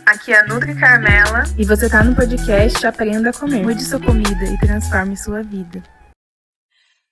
Aqui é a Nutri Carmela e você tá no podcast Aprenda a Comer. Mude sua comida e transforme sua vida.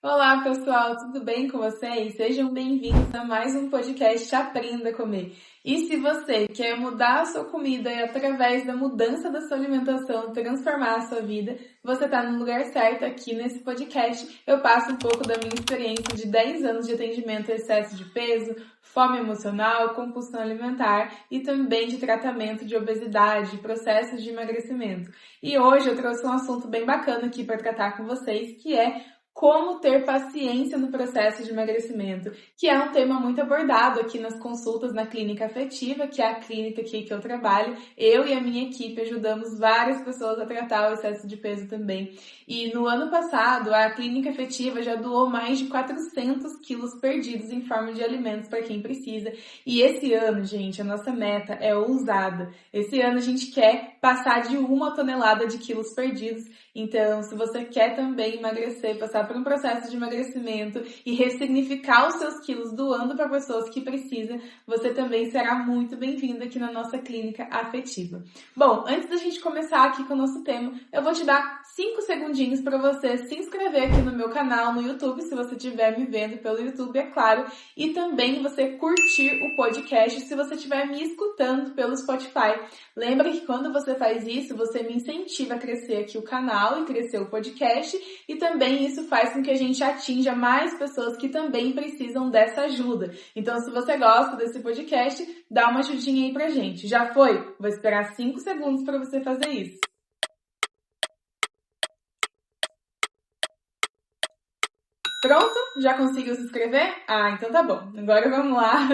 Olá pessoal, tudo bem com vocês? Sejam bem-vindos a mais um podcast Aprenda a Comer. E se você quer mudar a sua comida e através da mudança da sua alimentação transformar a sua vida, você está no lugar certo aqui nesse podcast. Eu passo um pouco da minha experiência de 10 anos de atendimento a excesso de peso, fome emocional, compulsão alimentar e também de tratamento de obesidade, processos de emagrecimento. E hoje eu trouxe um assunto bem bacana aqui para tratar com vocês, que é como ter paciência no processo de emagrecimento, que é um tema muito abordado aqui nas consultas na Clínica Afetiva, que é a clínica aqui que eu trabalho. Eu e a minha equipe ajudamos várias pessoas a tratar o excesso de peso também. E no ano passado, a Clínica Afetiva já doou mais de 400 quilos perdidos em forma de alimentos para quem precisa. E esse ano, gente, a nossa meta é ousada. Esse ano a gente quer passar de 1 tonelada de quilos perdidos. Então, se você quer também emagrecer, passar por um processo de emagrecimento e ressignificar os seus quilos doando para pessoas que precisam, você também será muito bem-vindo aqui na nossa Clínica Afetiva. Bom, antes da gente começar aqui com o nosso tema, eu vou te dar 5 segundinhos para você se inscrever aqui no meu canal no YouTube, se você estiver me vendo pelo YouTube, é claro, e também você curtir o podcast se você estiver me escutando pelo Spotify. Lembra que quando você faz isso, você me incentiva a crescer aqui o canal e crescer o podcast, e também isso faz com que a gente atinja mais pessoas que também precisam dessa ajuda. Então, se você gosta desse podcast, dá uma ajudinha aí pra gente. Já foi? Vou esperar 5 segundos para você fazer isso. Pronto? Já conseguiu se inscrever? Ah, então tá bom. Agora vamos lá.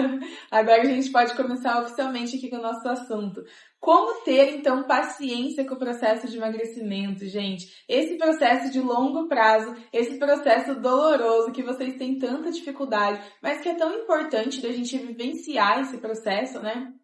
Agora a gente pode começar oficialmente aqui com o nosso assunto. Como ter, então, paciência com o processo de emagrecimento, gente? Esse processo de longo prazo, esse processo doloroso que vocês têm tanta dificuldade, mas que é tão importante da gente vivenciar esse processo, né?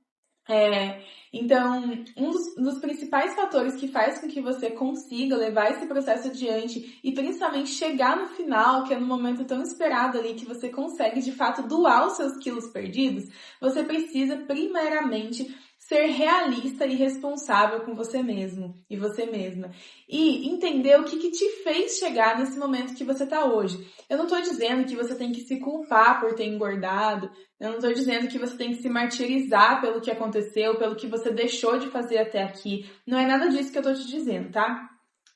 Então, um dos principais fatores que faz com que você consiga levar esse processo adiante e principalmente chegar no final, que é no momento tão esperado ali que você consegue de fato doar os seus quilos perdidos, você precisa primeiramente ser realista e responsável com você mesmo e você mesma. E entender o que te fez chegar nesse momento que você está hoje. Eu não estou dizendo que você tem que se culpar por ter engordado, eu não estou dizendo que você tem que se martirizar pelo que aconteceu, pelo que você deixou de fazer até aqui. Não é nada disso que eu estou te dizendo, tá?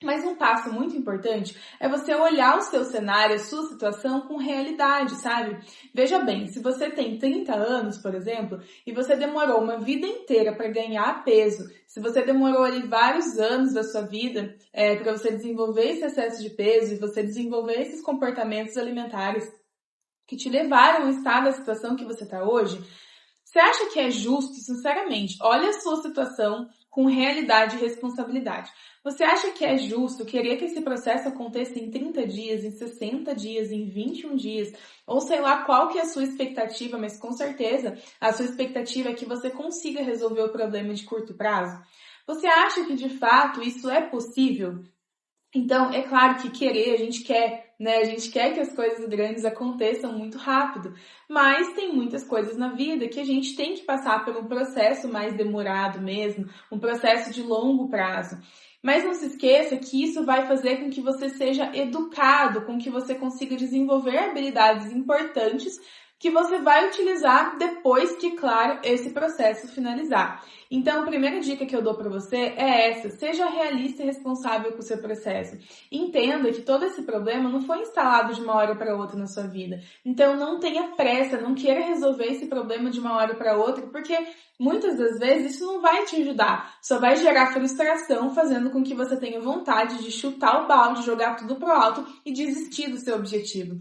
Mas um passo muito importante é você olhar o seu cenário, a sua situação com realidade, sabe? Veja bem, se você tem 30 anos, por exemplo, e você demorou uma vida inteira para ganhar peso, se você demorou ali vários anos da sua vida para você desenvolver esse excesso de peso e você desenvolver esses comportamentos alimentares que te levaram a estar na situação que você está hoje, você acha que é justo, sinceramente, olha a sua situação com realidade e responsabilidade. Você acha que é justo querer que esse processo aconteça em 30 dias, em 60 dias, em 21 dias, ou sei lá qual que é a sua expectativa, mas com certeza a sua expectativa é que você consiga resolver o problema de curto prazo? Você acha que de fato isso é possível? Então, é claro que querer, a gente quer, né? A gente quer que as coisas grandes aconteçam muito rápido, mas tem muitas coisas na vida que a gente tem que passar por um processo mais demorado mesmo, um processo de longo prazo. Mas não se esqueça que isso vai fazer com que você seja educado, com que você consiga desenvolver habilidades importantes que você vai utilizar depois que, claro, esse processo finalizar. Então, a primeira dica que eu dou para você é essa: seja realista e responsável com o seu processo. Entenda que todo esse problema não foi instalado de uma hora para outra na sua vida. Então, não tenha pressa, não queira resolver esse problema de uma hora para outra, porque muitas das vezes isso não vai te ajudar. Só vai gerar frustração, fazendo com que você tenha vontade de chutar o balde, jogar tudo pro alto e desistir do seu objetivo.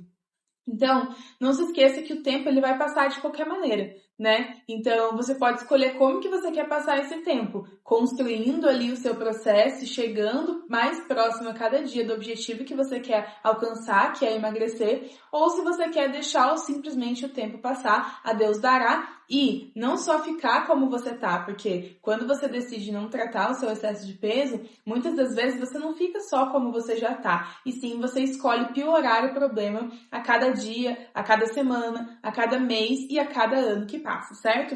Então, não se esqueça que o tempo ele vai passar de qualquer maneira, né? Então, você pode escolher como que você quer passar esse tempo, construindo ali o seu processo e chegando mais próximo a cada dia do objetivo que você quer alcançar, que é emagrecer, ou se você quer deixar simplesmente o tempo passar, a Deus dará, e não só ficar como você tá, porque quando você decide não tratar o seu excesso de peso, muitas das vezes você não fica só como você já tá, e sim você escolhe piorar o problema a cada dia, a cada semana, a cada mês e a cada ano que passa, certo?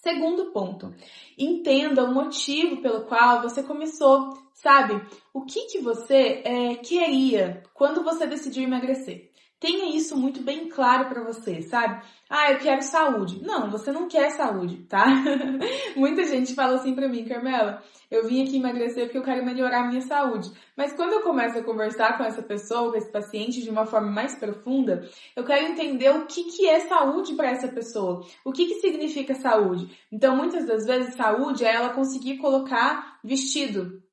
Segundo ponto, entenda o motivo pelo qual você começou, sabe? O que você queria quando você decidiu emagrecer. Tenha isso muito bem claro pra você, sabe? Ah, eu quero saúde. Não, você não quer saúde, tá? Muita gente fala assim pra mim, Carmela, eu vim aqui emagrecer porque eu quero melhorar a minha saúde. Mas quando eu começo a conversar com essa pessoa, com esse paciente de uma forma mais profunda, eu quero entender o que é saúde para essa pessoa. O que significa saúde? Então, muitas das vezes, saúde é ela conseguir colocar vestido.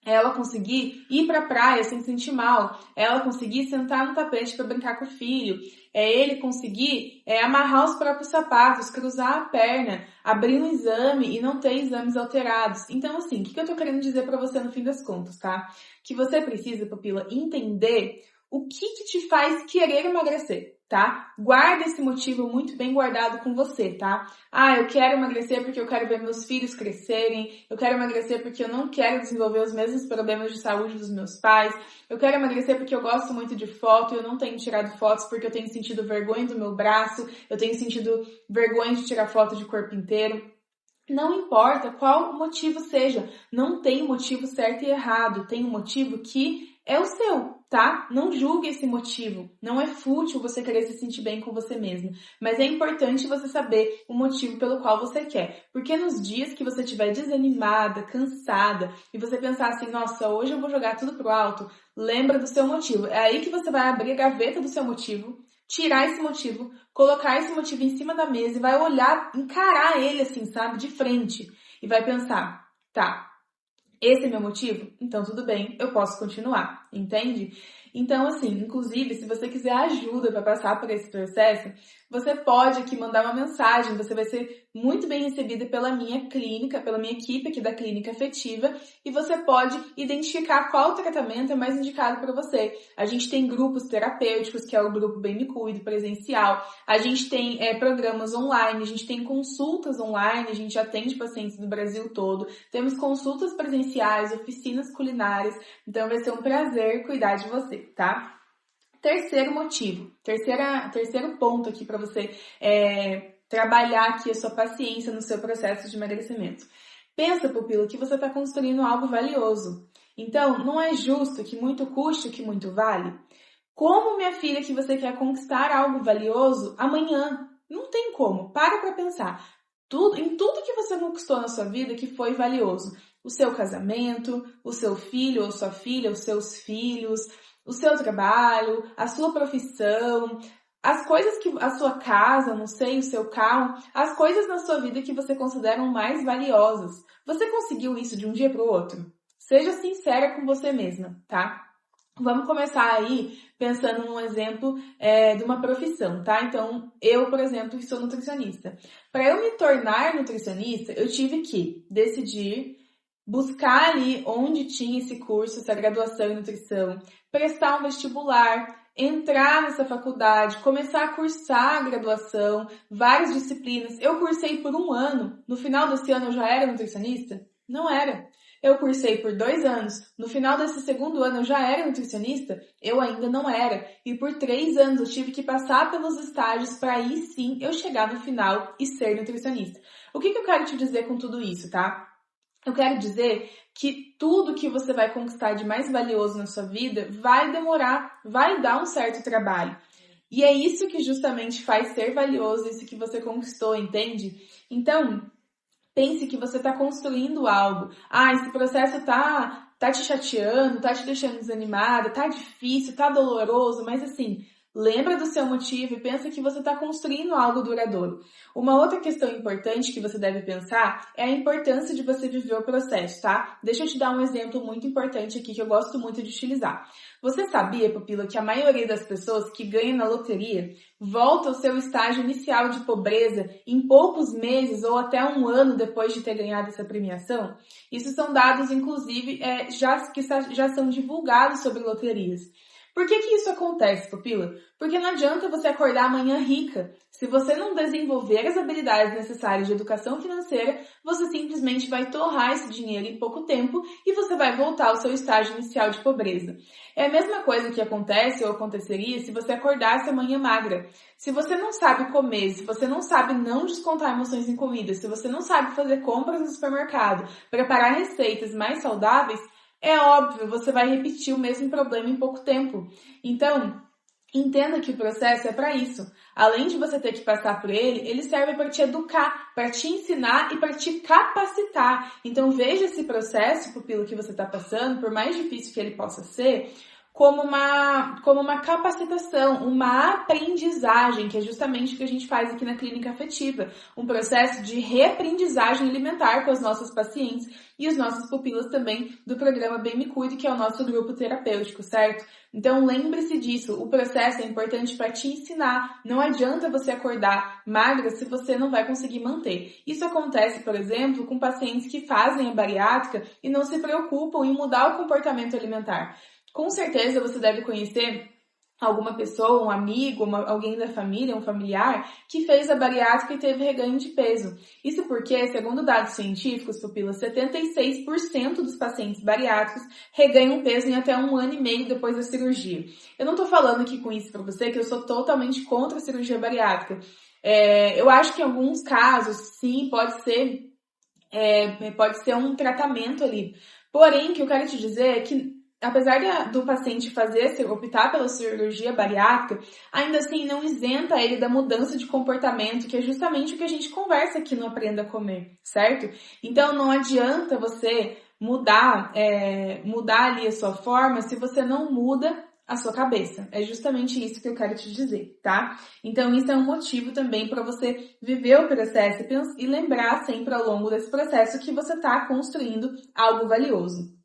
É ela conseguir ir pra praia sem se sentir mal. É ela conseguir sentar no tapete para brincar com o filho. É ele conseguir amarrar os próprios sapatos, cruzar a perna, abrir um exame e não ter exames alterados. Então, assim, o que eu tô querendo dizer pra você no fim das contas, tá? Que você precisa, pupila, entender o que te faz querer emagrecer, tá? Guarda esse motivo muito bem guardado com você, tá? Ah, eu quero emagrecer porque eu quero ver meus filhos crescerem, eu quero emagrecer porque eu não quero desenvolver os mesmos problemas de saúde dos meus pais, eu quero emagrecer porque eu gosto muito de foto e eu não tenho tirado fotos porque eu tenho sentido vergonha do meu braço, eu tenho sentido vergonha de tirar foto de corpo inteiro. Não importa qual o motivo seja, não tem motivo certo e errado, tem um motivo que é o seu, tá? Não julgue esse motivo, não é fútil você querer se sentir bem com você mesmo, mas é importante você saber o motivo pelo qual você quer, porque nos dias que você estiver desanimada, cansada, e você pensar assim, nossa, hoje eu vou jogar tudo pro alto, lembra do seu motivo, é aí que você vai abrir a gaveta do seu motivo, tirar esse motivo, colocar esse motivo em cima da mesa e vai olhar, encarar ele assim, sabe, de frente. E vai pensar, tá, esse é meu motivo? Então tudo bem, eu posso continuar, entende? Então assim, inclusive, se você quiser ajuda para passar por esse processo, você pode aqui mandar uma mensagem, você vai ser muito bem recebida pela minha clínica, pela minha equipe aqui da Clínica Afetiva, e você pode identificar qual tratamento é mais indicado para você. A gente tem grupos terapêuticos, que é o grupo Bem Me Cuido presencial, a gente tem programas online, a gente tem consultas online, a gente atende pacientes do Brasil todo, temos consultas presenciais, oficinas culinárias, então vai ser um prazer cuidar de você, tá? Terceiro motivo, terceiro ponto aqui para você trabalhar aqui a sua paciência no seu processo de emagrecimento. Pensa, pupila, que você está construindo algo valioso. Então, não é justo que muito custe o que muito vale? Como, minha filha, que você quer conquistar algo valioso amanhã? Não tem como. Para pensar. Em tudo que você conquistou na sua vida que foi valioso. O seu casamento, o seu filho ou sua filha, os seus filhos, o seu trabalho, a sua profissão, as coisas que a sua casa, não sei, o seu carro, as coisas na sua vida que você considera mais valiosas. Você conseguiu isso de um dia para o outro? Seja sincera com você mesma, tá? Vamos começar aí pensando num exemplo de uma profissão, tá? Então, eu, por exemplo, sou nutricionista. Para eu me tornar nutricionista, eu tive que decidir buscar ali onde tinha esse curso, essa graduação em nutrição, prestar um vestibular, entrar nessa faculdade, começar a cursar a graduação, várias disciplinas. Eu cursei por 1 ano. No final desse ano eu já era nutricionista? Não era. Eu cursei por 2 anos. No final desse segundo ano eu já era nutricionista? Eu ainda não era. E por 3 anos eu tive que passar pelos estágios para aí sim eu chegar no final e ser nutricionista. O que eu quero te dizer com tudo isso, tá? Eu quero dizer que tudo que você vai conquistar de mais valioso na sua vida vai demorar, vai dar um certo trabalho. E é isso que justamente faz ser valioso, isso que você conquistou, entende? Então, pense que você está construindo algo. Ah, esse processo tá te chateando, tá te deixando desanimada, tá difícil, tá doloroso, mas assim, lembra do seu motivo e pensa que você está construindo algo duradouro. Uma outra questão importante que você deve pensar é a importância de você viver o processo, tá? Deixa eu te dar um exemplo muito importante aqui que eu gosto muito de utilizar. Você sabia, pupila, que a maioria das pessoas que ganham na loteria volta ao seu estágio inicial de pobreza em poucos meses ou até 1 ano depois de ter ganhado essa premiação? Isso são dados, inclusive, que já são divulgados sobre loterias. Por que isso acontece, pupila? Porque não adianta você acordar amanhã rica, Se você não desenvolver as habilidades necessárias de educação financeira, você simplesmente vai torrar esse dinheiro em pouco tempo e você vai voltar ao seu estágio inicial de pobreza. É a mesma coisa que acontece ou aconteceria se você acordasse amanhã magra. Se você não sabe comer, se você não sabe não descontar emoções em comida, se você não sabe fazer compras no supermercado, preparar receitas mais saudáveis, é óbvio, você vai repetir o mesmo problema em pouco tempo. Então, entenda que o processo é para isso. Além de você ter que passar por ele, ele serve para te educar, para te ensinar e para te capacitar. Então veja esse processo, pupilo, que você está passando, por mais difícil que ele possa ser, como uma capacitação, uma aprendizagem, que é justamente o que a gente faz aqui na clínica afetiva. Um processo de reaprendizagem alimentar com as nossas pacientes e os nossos pupilos também do programa Bem Me Cuide, que é o nosso grupo terapêutico, certo? Então lembre-se disso, o processo é importante para te ensinar. Não adianta você acordar magra se você não vai conseguir manter. Isso acontece, por exemplo, com pacientes que fazem a bariátrica e não se preocupam em mudar o comportamento alimentar. Com certeza você deve conhecer alguma pessoa, um amigo, alguém da família, um familiar, que fez a bariátrica e teve reganho de peso. Isso porque, segundo dados científicos, pupila, 76% dos pacientes bariátricos reganham peso em até 1 ano e meio depois da cirurgia. Eu não estou falando aqui com isso para você que eu sou totalmente contra a cirurgia bariátrica. Eu acho que em alguns casos, sim, pode ser um tratamento ali. Porém, o que eu quero te dizer é que apesar do paciente optar pela cirurgia bariátrica, ainda assim não isenta ele da mudança de comportamento, que é justamente o que a gente conversa aqui no Aprenda a Comer, certo? Então não adianta você mudar ali a sua forma se você não muda a sua cabeça. É justamente isso que eu quero te dizer, tá? Então isso é um motivo também para você viver o processo e lembrar sempre ao longo desse processo que você está construindo algo valioso.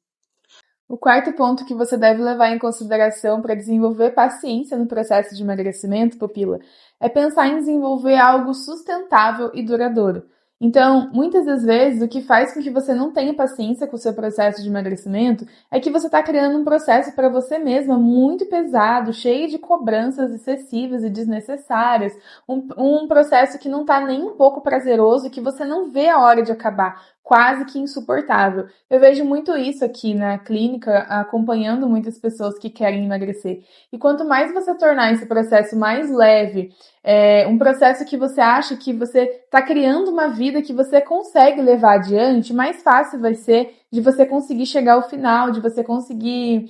O quarto ponto que você deve levar em consideração para desenvolver paciência no processo de emagrecimento, pupila, é pensar em desenvolver algo sustentável e duradouro. Então, muitas das vezes, o que faz com que você não tenha paciência com o seu processo de emagrecimento é que você está criando um processo para você mesma muito pesado, cheio de cobranças excessivas e desnecessárias, um processo que não está nem um pouco prazeroso e que você não vê a hora de acabar, quase que insuportável. Eu vejo muito isso aqui na clínica, acompanhando muitas pessoas que querem emagrecer. E quanto mais você tornar esse processo mais leve, um processo que você acha que você está criando uma vida que você consegue levar adiante, mais fácil vai ser de você conseguir chegar ao final, de você conseguir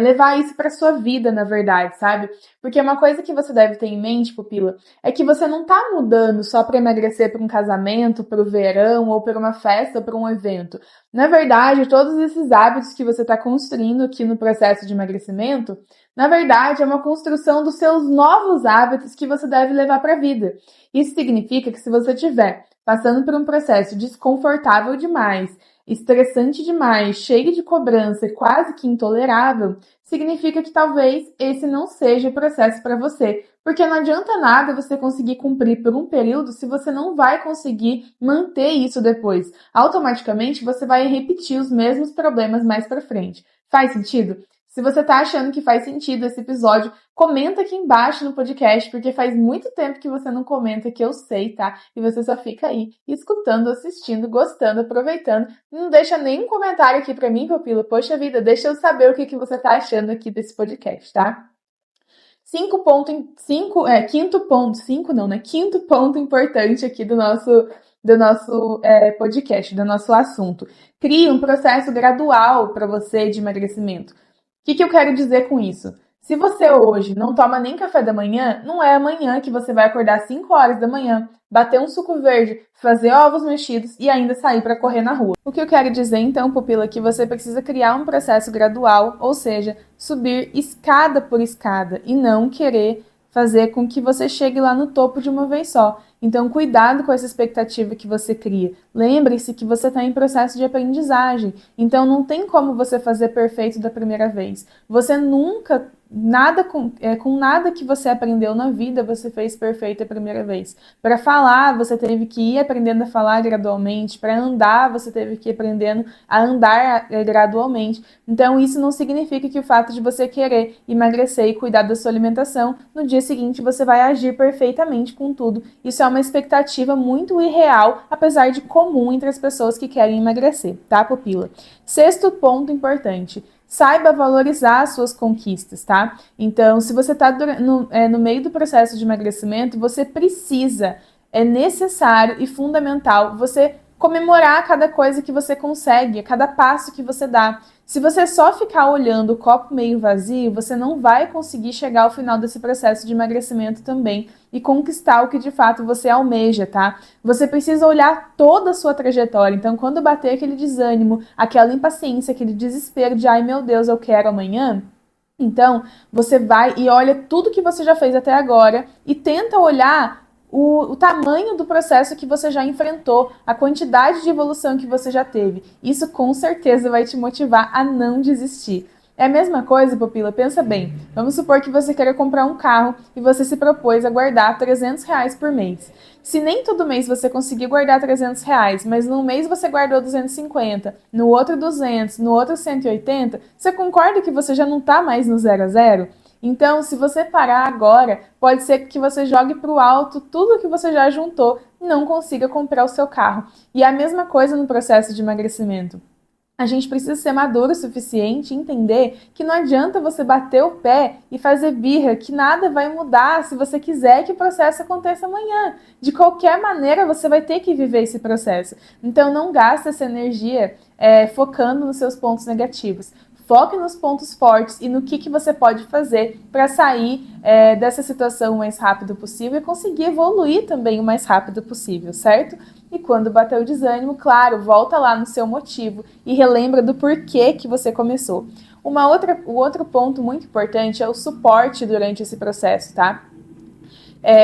levar isso para sua vida, na verdade, sabe? Porque uma coisa que você deve ter em mente, pupila, é que você não tá mudando só para emagrecer para um casamento, para o verão, ou para uma festa, ou para um evento. Na verdade, todos esses hábitos que você está construindo aqui no processo de emagrecimento, na verdade, é uma construção dos seus novos hábitos que você deve levar para a vida. Isso significa que se você estiver passando por um processo desconfortável demais, estressante demais, cheio de cobrança e quase que intolerável, significa que talvez esse não seja o processo para você. Porque não adianta nada você conseguir cumprir por um período se você não vai conseguir manter isso depois. Automaticamente você vai repetir os mesmos problemas mais para frente. Faz sentido? Se você tá achando que faz sentido esse episódio, comenta aqui embaixo no podcast, porque faz muito tempo que você não comenta, que eu sei, tá? E você só fica aí, escutando, assistindo, gostando, aproveitando. Não deixa nenhum comentário aqui pra mim, pupila. Poxa vida, deixa eu saber o que você tá achando aqui desse podcast, tá? Quinto ponto importante aqui do nosso podcast, do nosso assunto. Crie um processo gradual para você de emagrecimento. O que eu quero dizer com isso? Se você hoje não toma nem café da manhã, não é amanhã que você vai acordar 5 horas da manhã, bater um suco verde, fazer ovos mexidos e ainda sair para correr na rua. O que eu quero dizer então, pupila, é que você precisa criar um processo gradual, ou seja, subir escada por escada e não querer fazer com que você chegue lá no topo de uma vez só. Então, cuidado com essa expectativa que você cria. Lembre-se que você está em processo de aprendizagem. Então, não tem como você fazer perfeito da primeira vez. Você nunca com nada que você aprendeu na vida, você fez perfeito a primeira vez. Para falar, você teve que ir aprendendo a falar gradualmente. Para andar, você teve que ir aprendendo a andar gradualmente. Então, isso não significa que o fato de você querer emagrecer e cuidar da sua alimentação, no dia seguinte você vai agir perfeitamente com tudo. Isso é uma expectativa muito irreal, apesar de comum entre as pessoas que querem emagrecer, tá, pupila? Sexto ponto importante. Saiba valorizar as suas conquistas, tá? Então, se você está no meio do processo de emagrecimento, você precisa, é necessário e fundamental você comemorar cada coisa que você consegue, cada passo que você dá. Se você só ficar olhando o copo meio vazio, você não vai conseguir chegar ao final desse processo de emagrecimento também e conquistar o que de fato você almeja, tá? Você precisa olhar toda a sua trajetória. Então, quando bater aquele desânimo, aquela impaciência, aquele desespero de ai meu Deus, eu quero amanhã, então você vai e olha tudo que você já fez até agora e tenta olhar o tamanho do processo que você já enfrentou, a quantidade de evolução que você já teve. Isso com certeza vai te motivar a não desistir. É a mesma coisa, Pupila, pensa bem. Vamos supor que você queira comprar um carro e você se propôs a guardar R$ 300 por mês. Se nem todo mês você conseguir guardar R$ 300, mas num mês você guardou 250, no outro 200, no outro 180, você concorda que você já não está mais no 0 a 0? Então, se você parar agora, pode ser que você jogue para o alto tudo que você já juntou e não consiga comprar o seu carro. E é a mesma coisa no processo de emagrecimento. A gente precisa ser maduro o suficiente e entender que não adianta você bater o pé e fazer birra, que nada vai mudar se você quiser que o processo aconteça amanhã. De qualquer maneira, você vai ter que viver esse processo. Então, não gaste essa energia focando nos seus pontos negativos. Foque nos pontos fortes e no que você pode fazer para sair dessa situação o mais rápido possível e conseguir evoluir também o mais rápido possível, certo? E quando bater o desânimo, claro, volta lá no seu motivo e relembra do porquê que você começou. O outro ponto muito importante é o suporte durante esse processo, tá?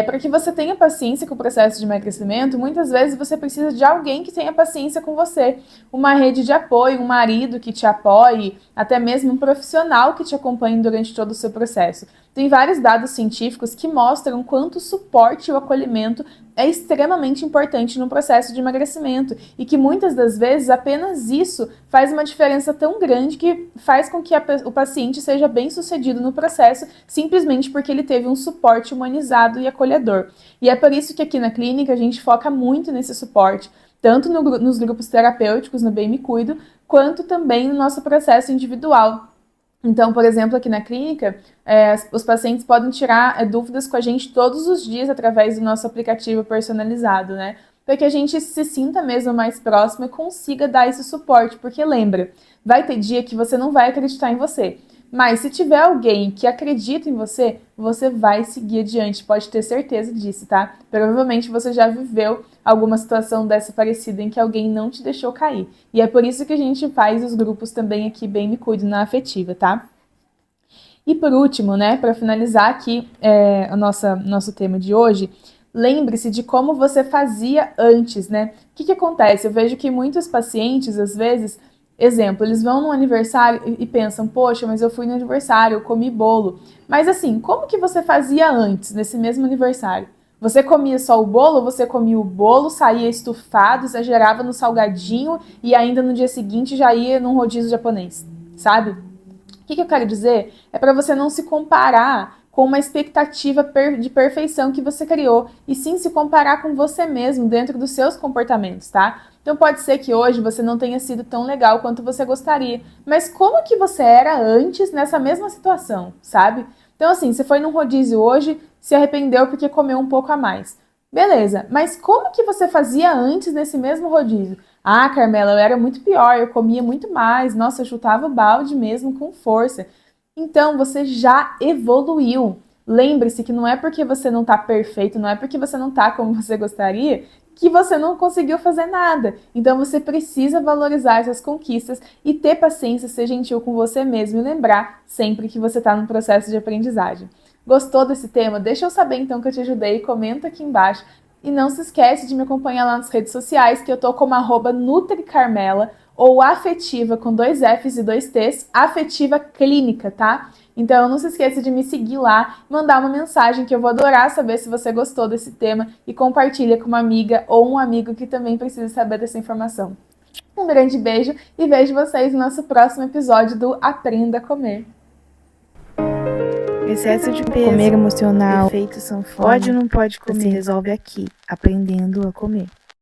Para que você tenha paciência com o processo de emagrecimento, muitas vezes você precisa de alguém que tenha paciência com você. Uma rede de apoio, um marido que te apoie, até mesmo um profissional que te acompanhe durante todo o seu processo. Tem vários dados científicos que mostram quanto o suporte e o acolhimento é extremamente importante no processo de emagrecimento e que muitas das vezes apenas isso faz uma diferença tão grande que faz com que o paciente seja bem sucedido no processo simplesmente porque ele teve um suporte humanizado e acolhedor. E é por isso que aqui na clínica a gente foca muito nesse suporte, tanto nos grupos terapêuticos no Bem Me Cuido, quanto também no nosso processo individual. Então, por exemplo, aqui na clínica, os pacientes podem tirar dúvidas com a gente todos os dias através do nosso aplicativo personalizado, né? Para que a gente se sinta mesmo mais próximo e consiga dar esse suporte. Porque lembra, vai ter dia que você não vai acreditar em você. Mas se tiver alguém que acredita em você, você vai seguir adiante, pode ter certeza disso, tá? Provavelmente você já viveu alguma situação dessa parecida em que alguém não te deixou cair. E é por isso que a gente faz os grupos também aqui Bem Me Cuido na Afetiva, tá? E por último, né, para finalizar aqui o nosso tema de hoje, lembre-se de como você fazia antes, né? O que acontece? Eu vejo que muitos pacientes, às vezes, exemplo, eles vão no aniversário e pensam, poxa, mas eu fui no aniversário, eu comi bolo. Mas assim, como que você fazia antes, nesse mesmo aniversário? Você comia só o bolo, ou você comia o bolo, saía estufado, exagerava no salgadinho e ainda no dia seguinte já ia num rodízio japonês, sabe? O que eu quero dizer? É para você não se comparar com uma expectativa de perfeição que você criou, e sim se comparar com você mesmo dentro dos seus comportamentos, tá? Então pode ser que hoje você não tenha sido tão legal quanto você gostaria, mas como que você era antes nessa mesma situação, sabe? Então assim, você foi num rodízio hoje, se arrependeu porque comeu um pouco a mais. Beleza, mas como que você fazia antes nesse mesmo rodízio? Ah, Carmela, eu era muito pior, eu comia muito mais, nossa, eu chutava o balde mesmo com força. Então, você já evoluiu. Lembre-se que não é porque você não está perfeito, não é porque você não está como você gostaria, que você não conseguiu fazer nada. Então, você precisa valorizar essas conquistas e ter paciência, ser gentil com você mesmo e lembrar sempre que você está no processo de aprendizagem. Gostou desse tema? Deixa eu saber então que eu te ajudei, comenta aqui embaixo. E não se esquece de me acompanhar lá nas redes sociais, que eu tô como @NutriCarmela, ou afetiva com 2 Fs e 2 Ts, afetiva clínica, tá? Então não se esqueça de me seguir lá, mandar uma mensagem que eu vou adorar saber se você gostou desse tema e compartilha com uma amiga ou um amigo que também precisa saber dessa informação. Um grande beijo e vejo vocês no nosso próximo episódio do Aprenda a Comer. Excesso de peso, comer emocional, efeito sanfona, pode ou não pode comer, resolve aqui, aprendendo a comer.